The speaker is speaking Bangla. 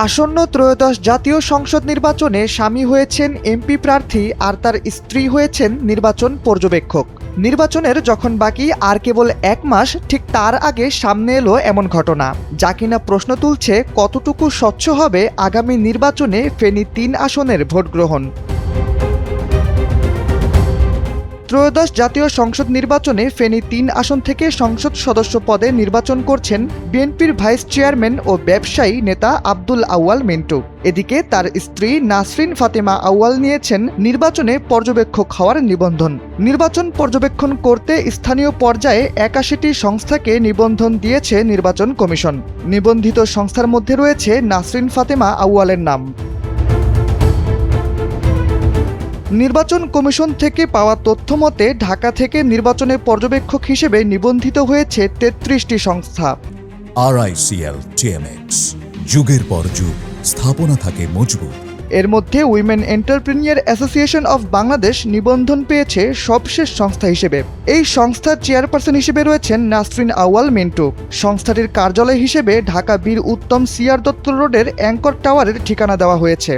আসন্ন ত্রয়োদশ জাতীয় সংসদ নির্বাচনে স্বামী হয়েছেন এমপি প্রার্থী আর তার স্ত্রী হয়েছেন নির্বাচন পর্যবেক্ষক। নির্বাচনের যখন বাকি আর কেবল 1 মাস, ঠিক তার আগে সামনে এলো এমন ঘটনা, যা কিনা প্রশ্ন তুলছে কতটুকু স্বচ্ছ হবে আগামী নির্বাচনে ফেনী 3 আসনের ভোট গ্রহণ। ত্রয়োদশ জাতীয় সংসদ নির্বাচনে ফেনী 3 আসন থেকে সংসদ সদস্য পদে নির্বাচন করছেন বিএনপির ভাইস চেয়ারম্যান ও ব্যবসায়ী নেতা আব্দুল আউয়াল মিন্টু। এদিকে তার স্ত্রী নাসরিন ফাতেমা আউয়াল নিয়েছেন নির্বাচনে পর্যবেক্ষক হওয়ার নিবন্ধন। নির্বাচন পর্যবেক্ষণ করতে স্থানীয় পর্যায়ে 81টি সংস্থাকে নিবন্ধন দিয়েছে নির্বাচন কমিশন। নিবন্ধিত সংস্থার মধ্যে রয়েছে নাসরিন ফাতেমা আউয়ালের নাম। নির্বাচন কমিশন থেকে পাওয়া তথ্য মতে ঢাকা থেকে নির্বাচনে পর্যবেক্ষক হিসেবে নিবন্ধিত হয়েছে 33টি সংস্থা। RICL TMX, যুগের পর যুগ স্থাপনা থাকে মজবুত। এর মধ্যে women entrepreneur association of Bangladesh নিবন্ধন পেয়েছে সবশেষ সংস্থা হিসেবে। এই সংস্থার চেয়ারপারসন হিসেবে রয়েছেন নাসরিন আউয়াল মিন্টু। সংস্থাটির কার্যালয় হিসেবে ঢাকা বীর উত্তম সিআর দত্ত রোডের অ্যাঙ্কর টাওয়ারের ঠিকানা দেওয়া হয়েছে।